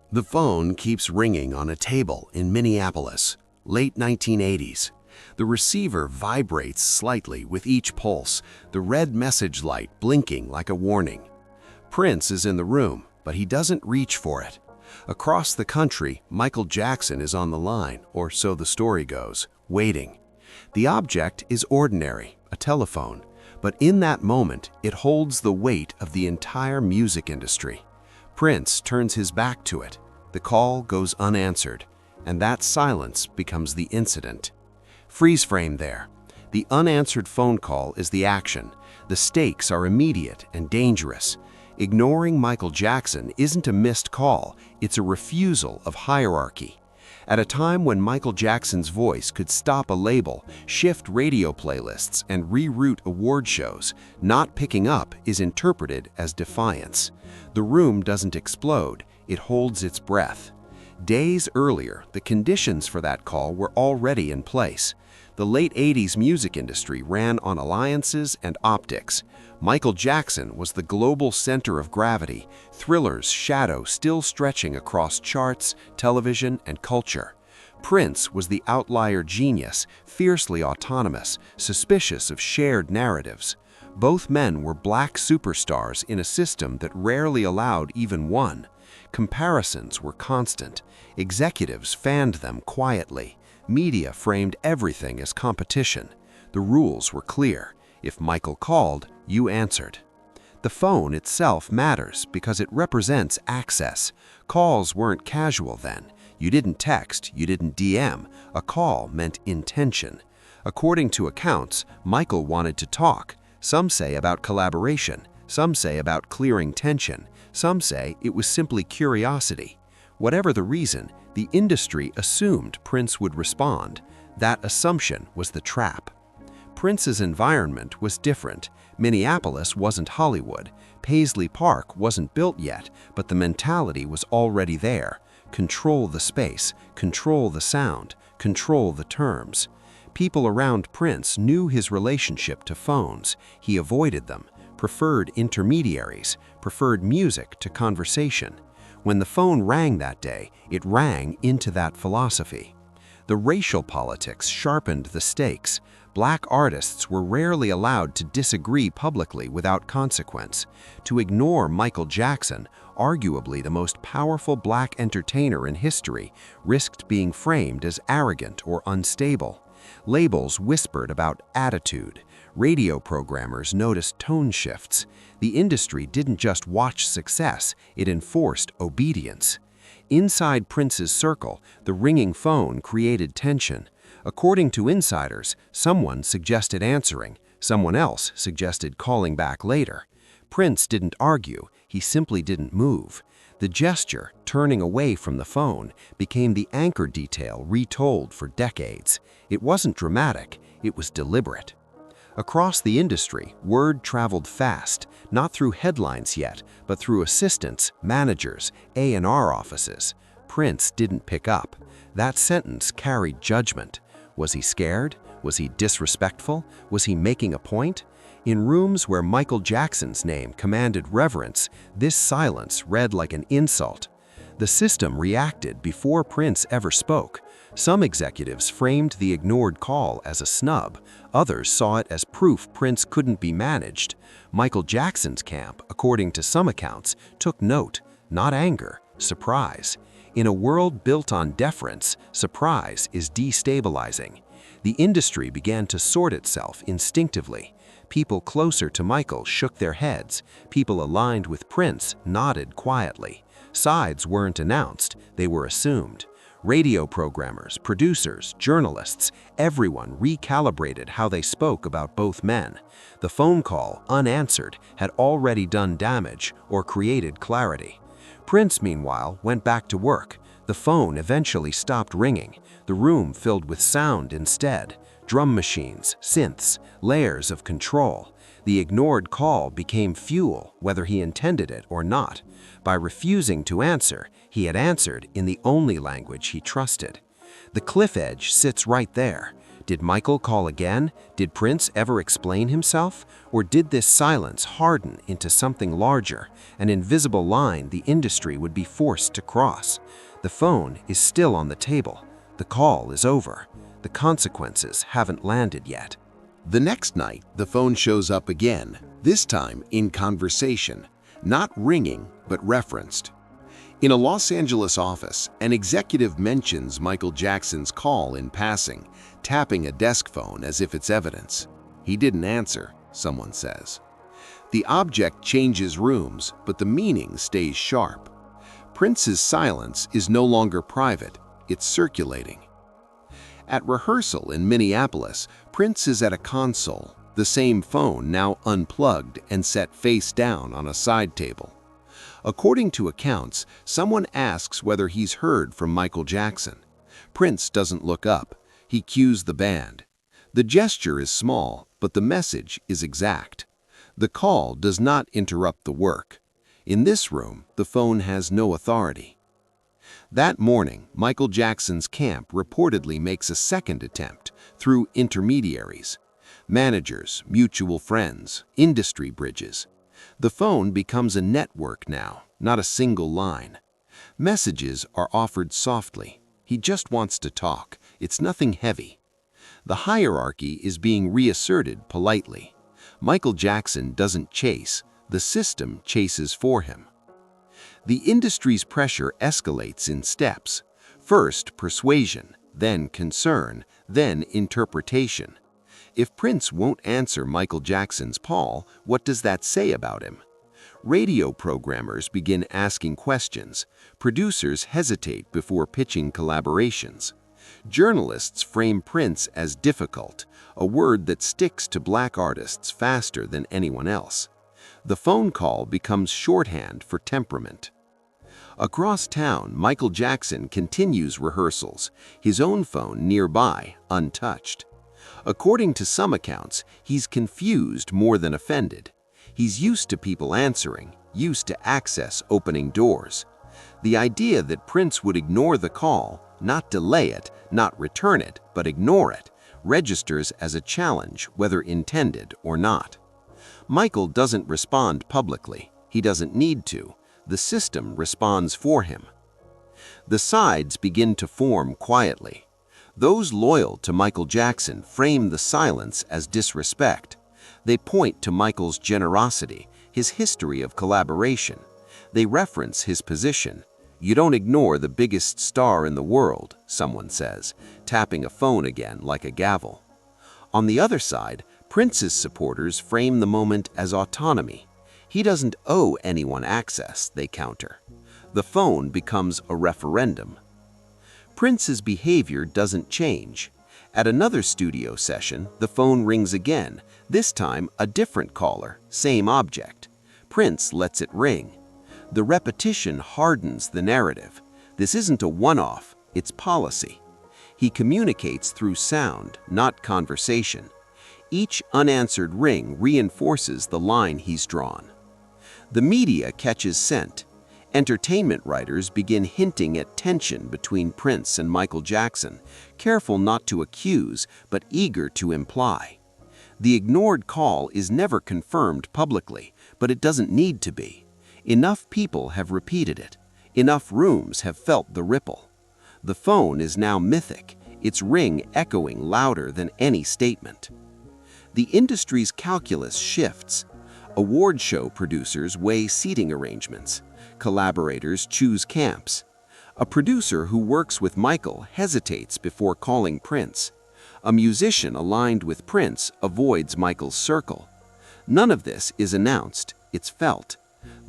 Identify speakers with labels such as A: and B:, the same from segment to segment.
A: The phone keeps ringing on a table in Minneapolis, late 1980s. The receiver vibrates slightly with each pulse, the red message light blinking like a warning. Prince is in the room, but he doesn't reach for it. Across the country, Michael Jackson is on the line, or so the story goes, waiting. The object is ordinary, a telephone, but in that moment, it holds the weight of the entire music industry. Prince turns his back to it. The call goes unanswered, and that silence becomes the incident. Freeze frame there. The unanswered phone call is the action. The stakes are immediate and dangerous. Ignoring Michael Jackson isn't a missed call, it's a refusal of hierarchy. At a time when Michael Jackson's voice could stop a label, shift radio playlists, and reroute award shows, not picking up is interpreted as defiance. The room doesn't explode, it holds its breath. Days earlier, the conditions for that call were already in place. The late 80s music industry ran on alliances and optics. Michael Jackson was the global center of gravity, Thriller's shadow still stretching across charts, television, and culture. Prince was the outlier genius, fiercely autonomous, suspicious of shared narratives. Both men were black superstars in a system that rarely allowed even one. Comparisons were constant. Executives fanned them quietly. Media framed everything as competition. The rules were clear. If Michael called, you answered. The phone itself matters because it represents access. Calls weren't casual then. You didn't text, you didn't DM. A call meant intention. According to accounts, Michael wanted to talk. Some say about collaboration. Some say about clearing tension. Some say it was simply curiosity. Whatever the reason, the industry assumed Prince would respond. That assumption was the trap. Prince's environment was different. Minneapolis wasn't Hollywood. Paisley Park wasn't built yet, but the mentality was already there. Control the space, control the sound, control the terms. People around Prince knew his relationship to phones. He avoided them, preferred intermediaries, preferred music to conversation. When the phone rang that day, it rang into that philosophy. The racial politics sharpened the stakes. Black artists were rarely allowed to disagree publicly without consequence. To ignore Michael Jackson, arguably the most powerful black entertainer in history, risked being framed as arrogant or unstable. Labels whispered about attitude. Radio programmers noticed tone shifts. The industry didn't just watch success, it enforced obedience. Inside Prince's circle, the ringing phone created tension. According to insiders, someone suggested answering, someone else suggested calling back later. Prince didn't argue, he simply didn't move. The gesture, turning away from the phone, became the anchor detail retold for decades. It wasn't dramatic, it was deliberate. Across the industry, word traveled fast, not through headlines yet, but through assistants, managers, A&R offices. Prince didn't pick up. That sentence carried judgment. Was he scared? Was he disrespectful? Was he making a point? In rooms where Michael Jackson's name commanded reverence, this silence read like an insult. The system reacted before Prince ever spoke. Some executives framed the ignored call as a snub. Others saw it as proof Prince couldn't be managed. Michael Jackson's camp, according to some accounts, took note, not anger, surprise. In a world built on deference, surprise is destabilizing. The industry began to sort itself instinctively. People closer to Michael shook their heads. People aligned with Prince nodded quietly. Sides weren't announced, they were assumed. Radio programmers, producers, journalists, everyone recalibrated how they spoke about both men. The phone call, unanswered, had already done damage or created clarity. Prince, meanwhile, went back to work. The phone eventually stopped ringing. The room filled with sound instead. Drum machines, synths, layers of control. The ignored call became fuel, whether he intended it or not. By refusing to answer, he had answered in the only language he trusted. The cliff edge sits right there.
B: Did Michael call again? Did Prince ever explain himself? Or did this silence harden into something larger, an invisible line the industry would be forced to cross? The phone is still on the table. The call is over. The consequences haven't landed yet.
A: The next night, the phone shows up again, this time in conversation, not ringing, but referenced. In a Los Angeles office, an executive mentions Michael Jackson's call in passing, tapping a desk phone as if it's evidence. He didn't answer, someone says. The object changes rooms, but the meaning stays sharp. Prince's silence is no longer private, it's circulating. At rehearsal in Minneapolis, Prince is at a console, the same phone now unplugged and set face down on a side table. According to accounts, someone asks whether he's heard from Michael Jackson. Prince doesn't look up. He cues the band. The gesture is small, but the message is exact. The call does not interrupt the work. In this room, the phone has no authority. That morning, Michael Jackson's camp reportedly makes a second attempt through intermediaries. Managers, mutual friends, industry bridges. The phone becomes a network now, not a single line. Messages are offered softly. He just wants to talk. It's nothing heavy. The hierarchy is being reasserted politely. Michael Jackson doesn't chase. The system chases for him. The industry's pressure escalates in steps. First, persuasion, then concern, then interpretation. If Prince won't answer Michael Jackson's call, what does that say about him? Radio programmers begin asking questions. Producers hesitate before pitching collaborations. Journalists frame Prince as difficult, a word that sticks to black artists faster than anyone else. The phone call becomes shorthand for temperament. Across town, Michael Jackson continues rehearsals, his own phone nearby, untouched. According to some accounts, he's confused more than offended. He's used to people answering, used to access opening doors. The idea that Prince would ignore the call, not delay it, not return it, but ignore it, registers as a challenge, whether intended or not. Michael doesn't respond publicly. He doesn't need to. The system responds for him. The sides begin to form quietly. Those loyal to Michael Jackson frame the silence as disrespect. They point to Michael's generosity, his history of collaboration. They reference his position. "You don't ignore the biggest star in the world," someone says, tapping a phone again like a gavel. On the other side, Prince's supporters frame the moment as autonomy. He doesn't owe anyone access, they counter. The phone becomes a referendum. Prince's behavior doesn't change. At another studio session, the phone rings again, this time a different caller, same object. Prince lets it ring. The repetition hardens the narrative. This isn't a one-off, it's policy. He communicates through sound, not conversation. Each unanswered ring reinforces the line he's drawn. The media catches scent. Entertainment writers begin hinting at tension between Prince and Michael Jackson, careful not to accuse, but eager to imply. The ignored call is never confirmed publicly, but it doesn't need to be. Enough people have repeated it. Enough rooms have felt the ripple. The phone is now mythic, its ring echoing louder than any statement. The industry's calculus shifts. Award show producers weigh seating arrangements. Collaborators choose camps. A producer who works with Michael hesitates before calling Prince. A musician aligned with Prince avoids Michael's circle. None of this is announced, it's felt.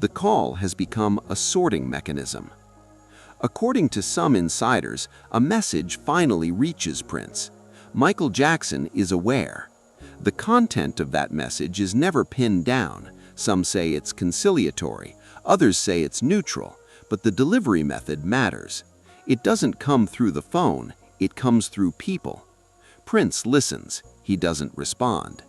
A: The call has become a sorting mechanism. According to some insiders, a message finally reaches Prince. Michael Jackson is aware. The content of that message is never pinned down. Some say it's conciliatory, others say it's neutral, but the delivery method matters. It doesn't come through the phone, it comes through people. Prince listens, he doesn't respond.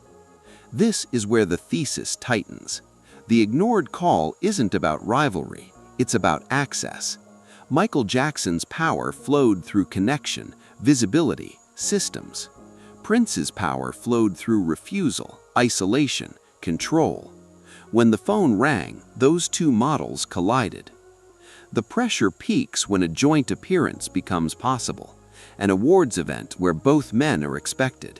A: This is where the thesis tightens. The ignored call isn't about rivalry, it's about access. Michael Jackson's power flowed through connection, visibility, systems. Prince's power flowed through refusal, isolation, control. When the phone rang, those two models collided. The pressure peaks when a joint appearance becomes possible, an awards event where both men are expected.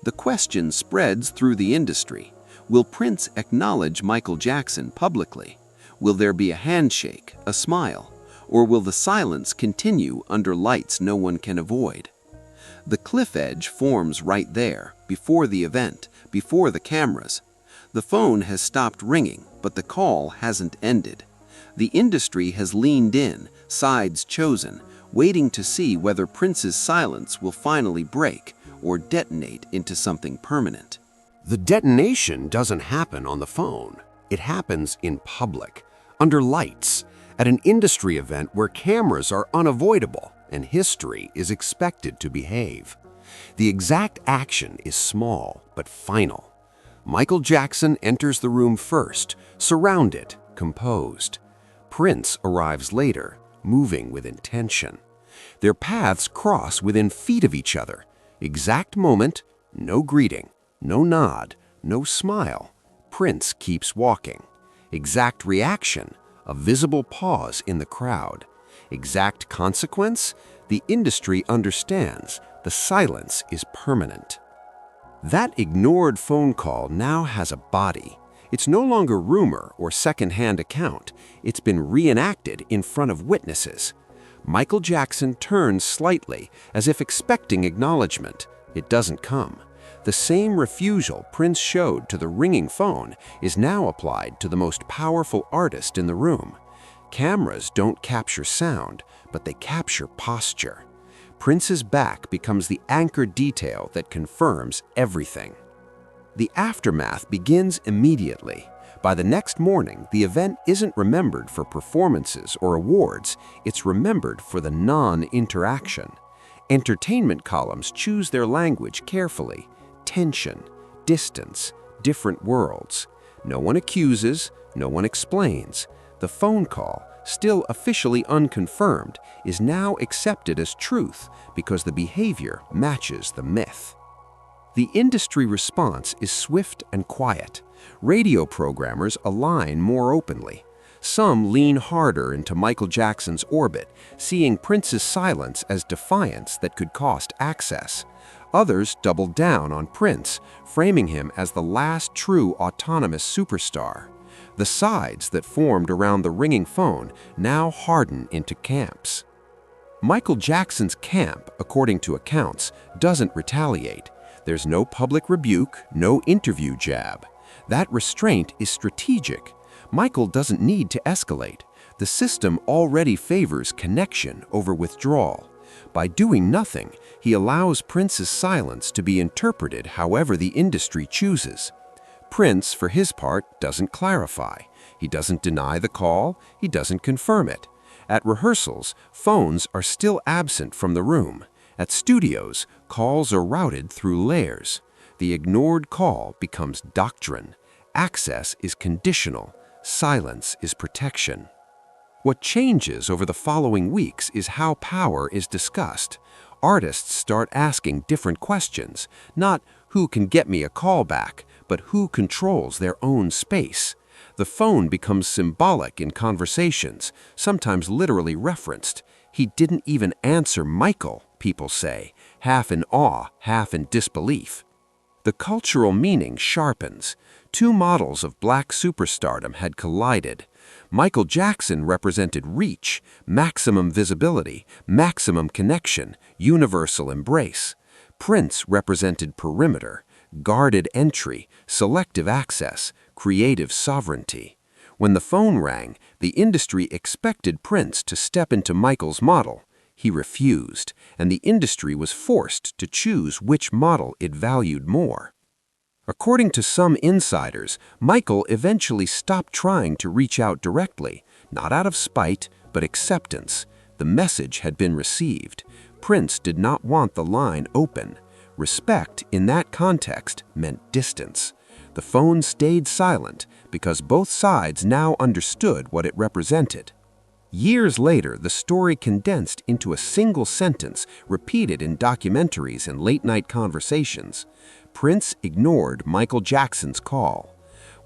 A: The question spreads through the industry. Will Prince acknowledge Michael Jackson publicly? Will there be a handshake, a smile, or will the silence continue under lights no one can avoid? The cliff edge forms right there, before the event, before the cameras. The phone has stopped ringing, but the call hasn't ended. The industry has leaned in, sides chosen, waiting to see whether Prince's silence will finally break or detonate into something permanent.
C: The detonation doesn't happen on the phone. It happens in public, under lights, at an industry event where cameras are unavoidable and history is expected to behave. The exact action is small but final. Michael Jackson enters the room first, surrounded, composed. Prince arrives later, moving with intention. Their paths cross within feet of each other. Exact moment, no greeting, no nod, no smile. Prince keeps walking. Exact reaction, a visible pause in the crowd. Exact consequence, the industry understands the silence is permanent. That ignored phone call now has a body. It's no longer rumor or second-hand account. It's been reenacted in front of witnesses. Michael Jackson turns slightly, as if expecting acknowledgement. It doesn't come. The same refusal Prince showed to the ringing phone is now applied to the most powerful artist in the room. Cameras don't capture sound, but they capture posture. Prince's back becomes the anchor detail that confirms everything. The aftermath begins immediately. By the next morning, the event isn't remembered for performances or awards, it's remembered for the non-interaction. Entertainment columns choose their language carefully. Tension, distance, different worlds. No one accuses, no one explains. The phone call, still officially unconfirmed, is now accepted as truth because the behavior matches the myth. The industry response is swift and quiet. Radio programmers align more openly. Some lean harder into Michael Jackson's orbit, seeing Prince's silence as defiance that could cost access. Others double down on Prince, framing him as the last true autonomous superstar. The sides that formed around the ringing phone now harden into camps. Michael Jackson's camp, according to accounts, doesn't retaliate. There's no public rebuke, no interview jab. That restraint is strategic. Michael doesn't need to escalate. The system already favors connection over withdrawal. By doing nothing, he allows Prince's silence to be interpreted however the industry chooses. Prince, for his part, doesn't clarify. He doesn't deny the call, he doesn't confirm it. At rehearsals, phones are still absent from the room. At studios, calls are routed through layers. The ignored call becomes doctrine. Access is conditional. Silence is protection. What changes over the following weeks is how power is discussed. Artists start asking different questions, not who can get me a call back, but who controls their own space. The phone becomes symbolic in conversations, sometimes literally referenced. He didn't even answer Michael, people say, half in awe, half in disbelief. The cultural meaning sharpens. Two models of black superstardom had collided. Michael Jackson represented reach, maximum visibility, maximum connection, universal embrace. Prince represented perimeter, guarded entry, selective access, creative sovereignty. When the phone rang, the industry expected Prince to step into Michael's model. He refused, and the industry was forced to choose which model it valued more. According to some insiders, Michael eventually stopped trying to reach out directly, not out of spite, but acceptance. The message had been received. Prince did not want the line open. Respect, in that context, meant distance. The phone stayed silent because both sides now understood what it represented.
B: Years later, the story condensed into a single sentence repeated in documentaries and late-night conversations. Prince ignored Michael Jackson's call.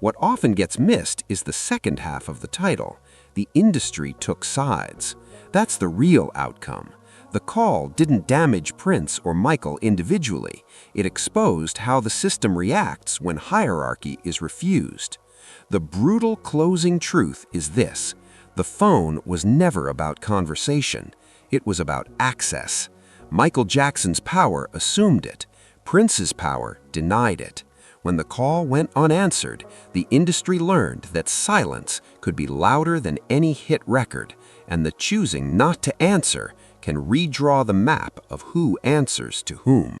B: What often gets missed is the second half of the title. The industry took sides. That's the real outcome. The call didn't damage Prince or Michael individually. It exposed how the system reacts when hierarchy is refused. The brutal closing truth is this: the phone was never about conversation. It was about access. Michael Jackson's power assumed it. Prince's power denied it. When the call went unanswered, the industry learned that silence could be louder than any hit record, and the choosing not to answer can redraw the map of who answers to whom.